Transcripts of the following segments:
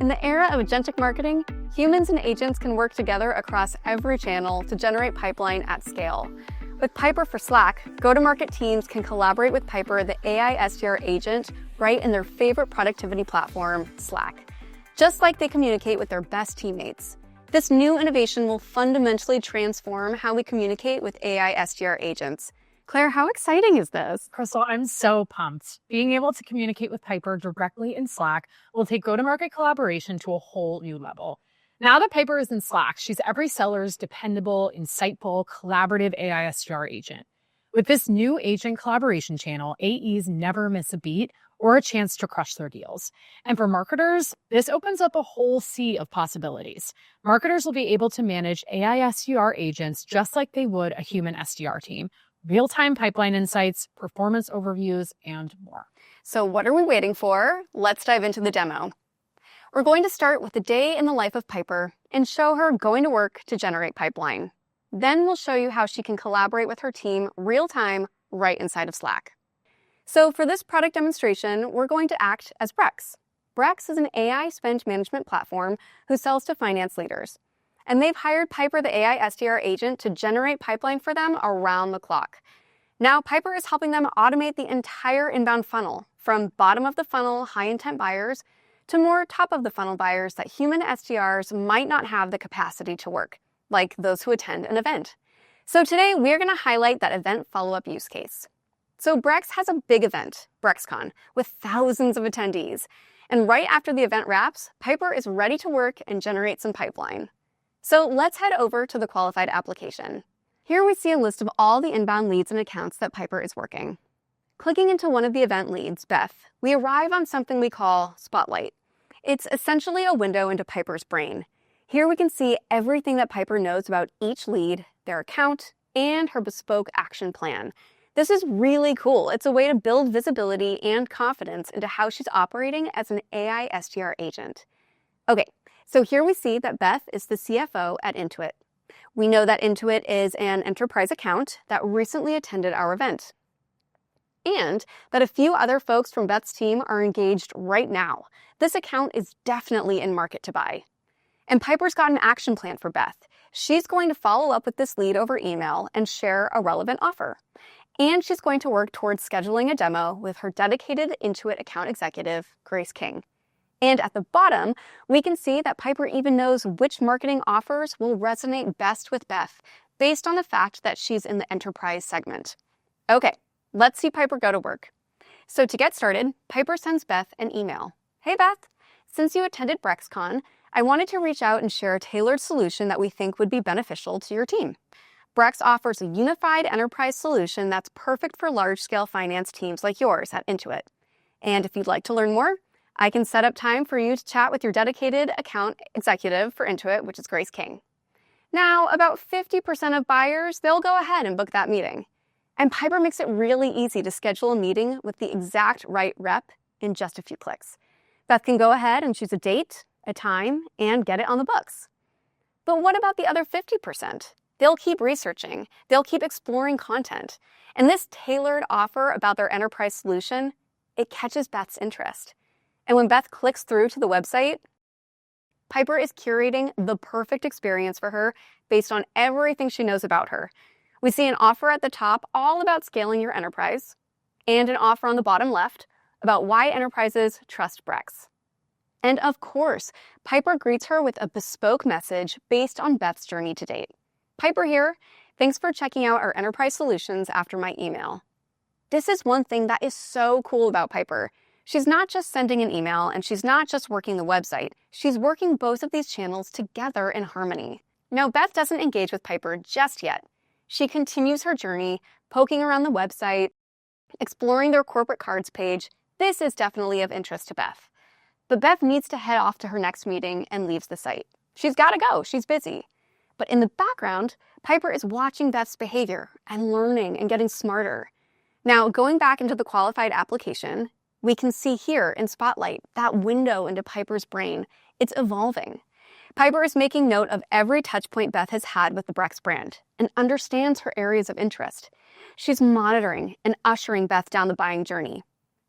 In the era of agentic marketing, humans and agents can work together across every channel to generate pipeline at scale. With Piper for Slack, go-to-market teams can collaborate with Piper, the AI SDR agent, right in their favorite productivity platform, Slack, just like they communicate with their best teammates. This new innovation will fundamentally transform how we communicate with AI SDR agents. Claire, how exciting is this? Crystal, I'm so pumped. Being able to communicate with Piper directly in Slack will take go-to-market collaboration to a whole new level. Now that Piper is in Slack, she's every seller's dependable, insightful, collaborative AI SDR agent. With this new agent collaboration channel, AEs never miss a beat or a chance to crush their deals. And for marketers, this opens up a whole sea of possibilities. Marketers will be able to manage AI SDR agents just like they would a human SDR team. Real-time pipeline insights, performance overviews, and more. So what are we waiting for? Let's dive into the demo. We're going to start with the day in the life of Piper and show her going to work to generate pipeline. Then we'll show you how she can collaborate with her team real-time right inside of Slack. So for this product demonstration, we're going to act as Brex. Brex is an AI spend management platform who sells to finance leaders. And they've hired Piper, the AI SDR agent, to generate pipeline for them around the clock. Now, Piper is helping them automate the entire inbound funnel, from bottom of the funnel high-intent buyers to more top of the funnel buyers that human SDRs might not have the capacity to work, like those who attend an event. So today, we're going to highlight that event follow-up use case. So Brex has a big event, BrexCon, with thousands of attendees. And right after the event wraps, Piper is ready to work and generate some pipeline. So let's head over to the qualified application. Here we see a list of all the inbound leads and accounts that Piper is working. Clicking into one of the event leads, Beth, we arrive on something we call Spotlight. It's essentially a window into Piper's brain. Here we can see everything that Piper knows about each lead, their account, and her bespoke action plan. This is really cool. It's a way to build visibility and confidence into how she's operating as an AI SDR agent. Okay. So here we see that Beth is the CFO at Intuit. We know that Intuit is an enterprise account that recently attended our event. And that a few other folks from Beth's team are engaged right now. This account is definitely in market to buy. And Piper's got an action plan for Beth. She's going to follow up with this lead over email and share a relevant offer. And she's going to work towards scheduling a demo with her dedicated Intuit account executive, Grace King. And at the bottom, we can see that Piper even knows which marketing offers will resonate best with Beth based on the fact that she's in the enterprise segment. Okay, let's see Piper go to work. So to get started, Piper sends Beth an email. Hey Beth, since you attended BrexCon, I wanted to reach out and share a tailored solution that we think would be beneficial to your team. Brex offers a unified enterprise solution that's perfect for large-scale finance teams like yours at Intuit. And if you'd like to learn more, I can set up time for you to chat with your dedicated account executive for Intuit, which is Grace King. Now, about 50% of buyers, they'll go ahead and book that meeting. And Piper makes it really easy to schedule a meeting with the exact right rep in just a few clicks. Beth can go ahead and choose a date, a time, and get it on the books. But what about the other 50%? They'll keep researching. They'll keep exploring content. And this tailored offer about their enterprise solution, it catches Beth's interest. And when Beth clicks through to the website, Piper is curating the perfect experience for her based on everything she knows about her. We see an offer at the top all about scaling your enterprise, and an offer on the bottom left about why enterprises trust Brex. And of course, Piper greets her with a bespoke message based on Beth's journey to date. Piper here, thanks for checking out our enterprise solutions after my email. This is one thing that is so cool about Piper. She's not just sending an email and she's not just working the website. She's working both of these channels together in harmony. Now, Beth doesn't engage with Piper just yet. She continues her journey, poking around the website, exploring their corporate cards page. This is definitely of interest to Beth. But Beth needs to head off to her next meeting and leaves the site. She's got to go. She's busy. But in the background, Piper is watching Beth's behavior and learning and getting smarter. Now, going back into the qualified application, we can see here in Spotlight that window into Piper's brain. It's evolving. Piper is making note of every touch point Beth has had with the Brex brand and understands her areas of interest. She's monitoring and ushering Beth down the buying journey.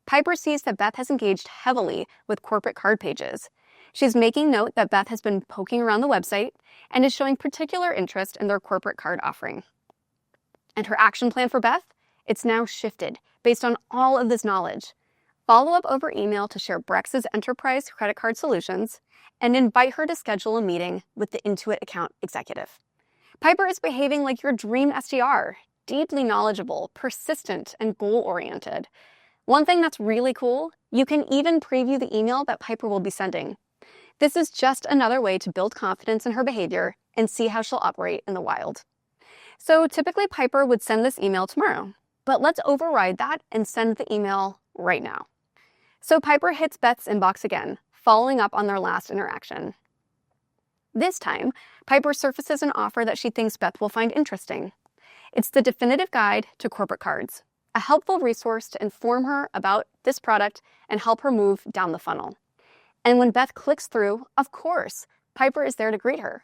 Piper sees that Beth has engaged heavily with corporate card pages. She's making note that Beth has been poking around the website and is showing particular interest in their corporate card offering. And her action plan for Beth? It's now shifted based on all of this knowledge. Follow up over email to share Brex's enterprise credit card solutions and invite her to schedule a meeting with the Intuit account executive. Piper is behaving like your dream SDR, deeply knowledgeable, persistent, and goal-oriented. One thing that's really cool, you can even preview the email that Piper will be sending. This is just another way to build confidence in her behavior and see how she'll operate in the wild. So typically Piper would send this email tomorrow, but let's override that and send the email right now. So Piper hits Beth's inbox again, following up on their last interaction. This time, Piper surfaces an offer that she thinks Beth will find interesting. It's the definitive guide to corporate cards, a helpful resource to inform her about this product and help her move down the funnel. And when Beth clicks through, of course, Piper is there to greet her,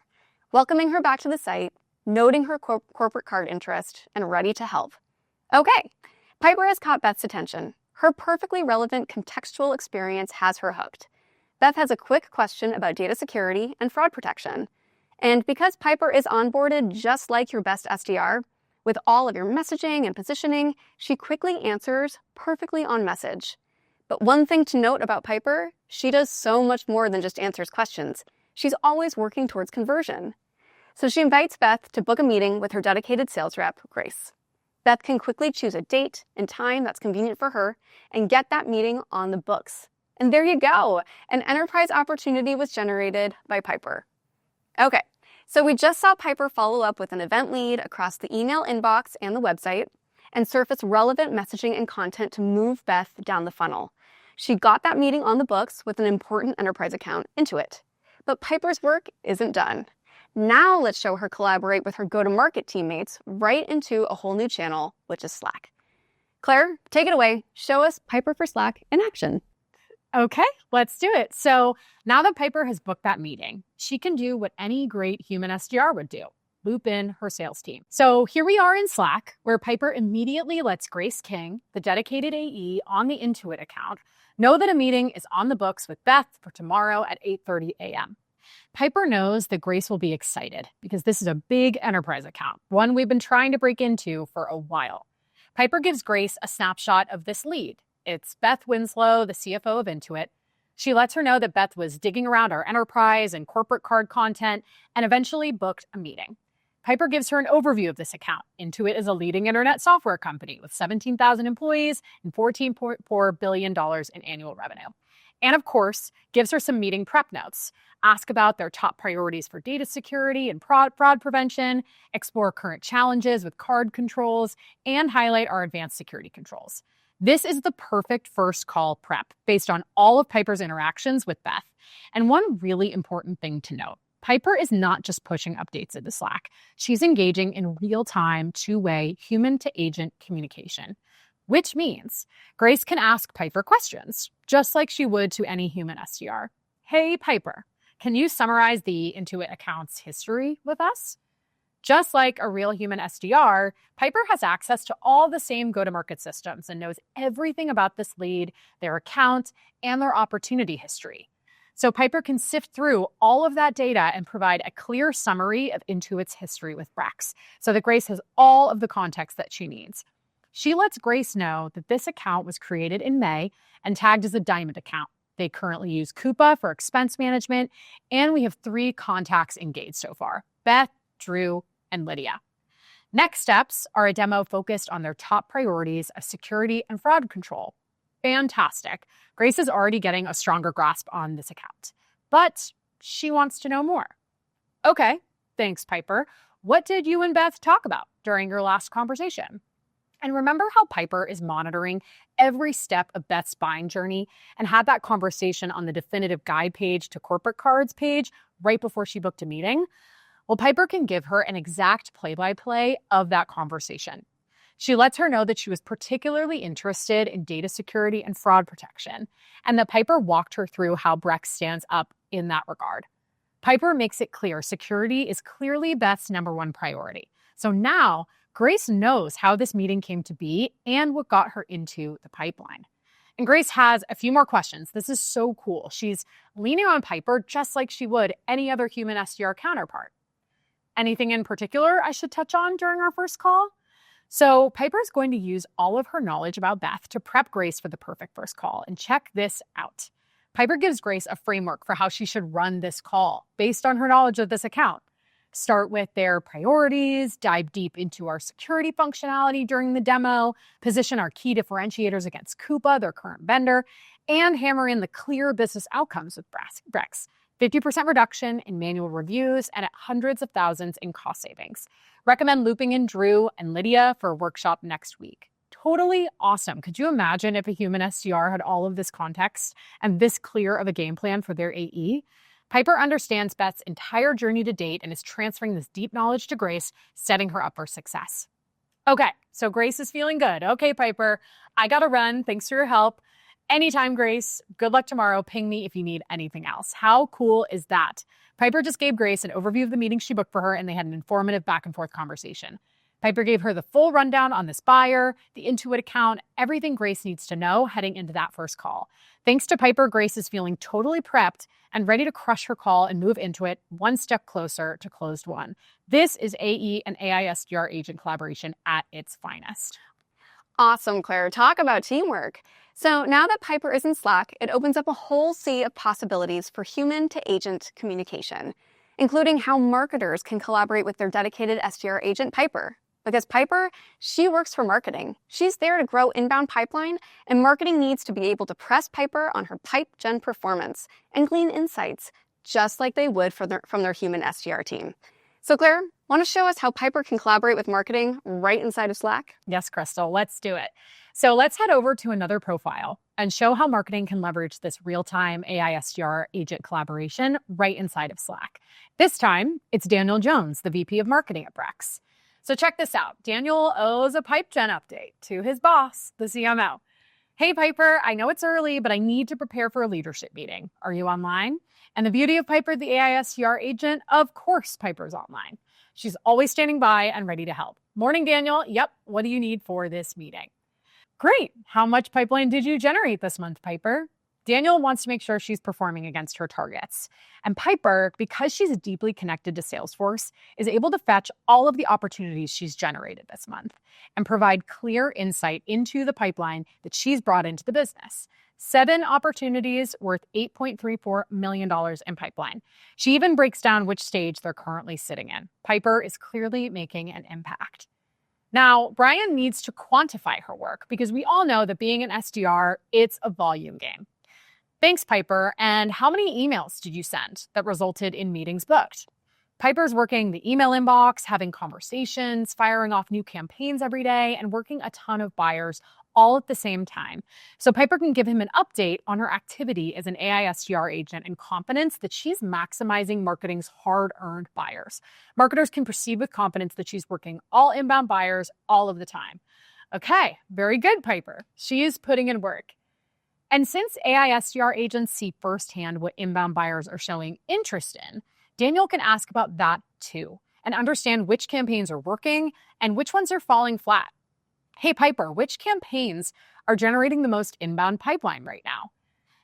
welcoming her back to the site, noting her corporate card interest, and ready to help. Okay, Piper has caught Beth's attention. Her perfectly relevant contextual experience has her hooked. Beth has a quick question about data security and fraud protection. And because Piper is onboarded just like your best SDR, with all of your messaging and positioning, she quickly answers perfectly on message. But one thing to note about Piper, she does so much more than just answers questions. She's always working towards conversion. So she invites Beth to book a meeting with her dedicated sales rep, Grace. Beth can quickly choose a date and time that's convenient for her and get that meeting on the books. And there you go. An enterprise opportunity was generated by Piper. Okay, so we just saw Piper follow up with an event lead across the email inbox and the website and surface relevant messaging and content to move Beth down the funnel. She got that meeting on the books with an important enterprise account, Intuit. But Piper's work isn't done. Now let's show her collaborate with her go-to-market teammates right into a whole new channel, which is Slack. Claire, take it away. Show us Piper for Slack in action. Okay, let's do it. So now that Piper has booked that meeting, she can do what any great human SDR would do, loop in her sales team. So here we are in Slack, where Piper immediately lets Grace King, the dedicated AE on the Intuit account, know that a meeting is on the books with Beth for tomorrow at 8:30 a.m. Piper knows that Grace will be excited because this is a big enterprise account, one we've been trying to break into for a while. Piper gives Grace a snapshot of this lead. It's Beth Winslow, the CFO of Intuit. She lets her know that Beth was digging around our enterprise and corporate card content and eventually booked a meeting. Piper gives her an overview of this account. Intuit is a leading internet software company with 17,000 employees and $14.4 billion in annual revenue. And of course, gives her some meeting prep notes. Ask about their top priorities for data security and fraud prevention, explore current challenges with card controls, and highlight our advanced security controls. This is the perfect first call prep based on all of Piper's interactions with Beth. And one really important thing to note, Piper is not just pushing updates into Slack. She's engaging in real-time, two-way, human-to-agent communication, which means Grace can ask Piper questions, just like she would to any human SDR. Hey, Piper, can you summarize the Intuit account's history with us? Just like a real human SDR, Piper has access to all the same go-to-market systems and knows everything about this lead, their account, and their opportunity history. So Piper can sift through all of that data and provide a clear summary of Intuit's history with Brex so that Grace has all of the context that she needs. She lets Grace know that this account was created in May and tagged as a diamond account. They currently use Coupa for expense management, and we have 3 contacts engaged so far: Beth, Drew, and Lydia. Next steps are a demo focused on their top priorities of security and fraud control. Fantastic. Grace is already getting a stronger grasp on this account, but she wants to know more. Okay, thanks, Piper. What did you and Beth talk about during your last conversation? And remember how Piper is monitoring every step of Beth's buying journey and had that conversation on the definitive guide page to corporate cards page right before she booked a meeting? Well, Piper can give her an exact play-by-play of that conversation. She lets her know that she was particularly interested in data security and fraud protection, and that Piper walked her through how Brex stands up in that regard. Piper makes it clear security is clearly Beth's #1 priority. So now Grace knows how this meeting came to be and what got her into the pipeline. And Grace has a few more questions. This is so cool. She's leaning on Piper just like she would any other human SDR counterpart. Anything in particular I should touch on during our first call? So Piper is going to use all of her knowledge about Beth to prep Grace for the perfect first call. And check this out. Piper gives Grace a framework for how she should run this call based on her knowledge of this account. Start with their priorities, dive deep into our security functionality during the demo, position our key differentiators against Coupa, their current vendor, and hammer in the clear business outcomes with Brex. 50% reduction in manual reviews and at hundreds of thousands in cost savings. Recommend looping in Drew and Lydia for a workshop next week. Totally awesome. Could you imagine if a human SDR had all of this context and this clear of a game plan for their AE? Piper understands Beth's entire journey to date and is transferring this deep knowledge to Grace, setting her up for success. Okay, so Grace is feeling good. Okay, Piper, I gotta run. Thanks for your help. Anytime, Grace. Good luck tomorrow. Ping me if you need anything else. How cool is that? Piper just gave Grace an overview of the meeting she booked for her, and they had an informative back and forth conversation. Piper gave her the full rundown on this buyer, the Intuit account, everything Grace needs to know heading into that first call. Thanks to Piper, Grace is feeling totally prepped and ready to crush her call and move Intuit one step closer to closed won. This is AE and AI SDR agent collaboration at its finest. Awesome, Claire. Talk about teamwork. So now that Piper is in Slack, it opens up a whole sea of possibilities for human-to-agent communication, including how marketers can collaborate with their dedicated SDR agent, Piper. Because Piper, she works for marketing. She's there to grow inbound pipeline, and marketing needs to be able to press Piper on her pipe gen performance and glean insights, just like they would from their human SDR team. So Claire, want to show us how Piper can collaborate with marketing right inside of Slack? Yes, Crystal, let's do it. So let's head over to another profile and show how marketing can leverage this real-time AI SDR agent collaboration right inside of Slack. This time, it's Daniel Jones, the VP of Marketing at Brex. So check this out. Daniel owes a pipe gen update to his boss, the CMO. Hey, Piper, I know it's early, but I need to prepare for a leadership meeting. Are you online? And the beauty of Piper, the AI SDR agent, of course Piper's online. She's always standing by and ready to help. Morning, Daniel. Yep, what do you need for this meeting? Great. How much pipeline did you generate this month, Piper? Daniel wants to make sure she's performing against her targets. And Piper, because she's deeply connected to Salesforce, is able to fetch all of the opportunities she's generated this month and provide clear insight into the pipeline that she's brought into the business. 7 opportunities worth $8.34 million in pipeline. She even breaks down which stage they're currently sitting in. Piper is clearly making an impact. Now, Brian needs to quantify her work because we all know that being an SDR, it's a volume game. Thanks, Piper. And how many emails did you send that resulted in meetings booked? Piper's working the email inbox, having conversations, firing off new campaigns every day, and working a ton of buyers all at the same time. So Piper can give him an update on her activity as an AI SDR agent and confidence that she's maximizing marketing's hard-earned buyers. Marketers can perceive with confidence that she's working all inbound buyers all of the time. Okay, very good, Piper. She is putting in work. And since AI SDR agents see firsthand what inbound buyers are showing interest in, Daniel can ask about that too and understand which campaigns are working and which ones are falling flat. Hey, Piper, which campaigns are generating the most inbound pipeline right now?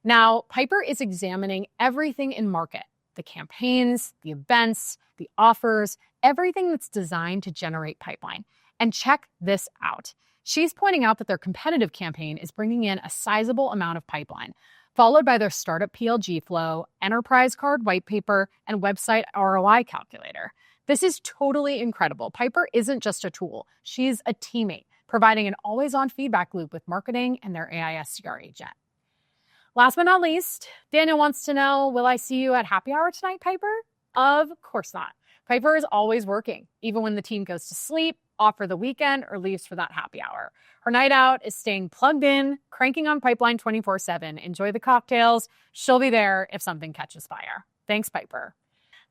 Now, Piper is examining everything in market, the campaigns, the events, the offers, everything that's designed to generate pipeline. And check this out. She's pointing out that their competitive campaign is bringing in a sizable amount of pipeline, followed by their startup PLG flow, enterprise card white paper, and website ROI calculator. This is totally incredible. Piper isn't just a tool. She's a teammate, providing an always-on feedback loop with marketing and their AI SDR agent. Last but not least, Daniel wants to know, will I see you at happy hour tonight, Piper? Of course not. Piper is always working, even when the team goes to sleep, off for the weekend, or leaves for that happy hour. Her night out is staying plugged in, cranking on pipeline 24/7. Enjoy the cocktails. She'll be there if something catches fire. Thanks, Piper.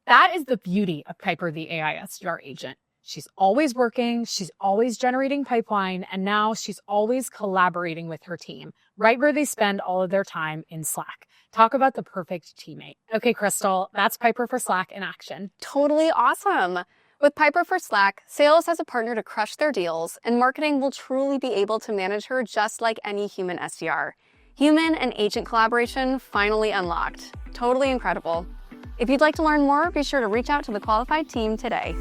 That is the beauty of Piper, the AI SDR agent. She's always working, she's always generating pipeline, and now she's always collaborating with her team, right where they spend all of their time in Slack. Talk about the perfect teammate. Okay, Crystal, that's Piper for Slack in action. Totally awesome. With Piper for Slack, sales has a partner to crush their deals, and marketing will truly be able to manage her just like any human SDR. Human and agent collaboration finally unlocked. Totally incredible. If you'd like to learn more, be sure to reach out to the qualified team today.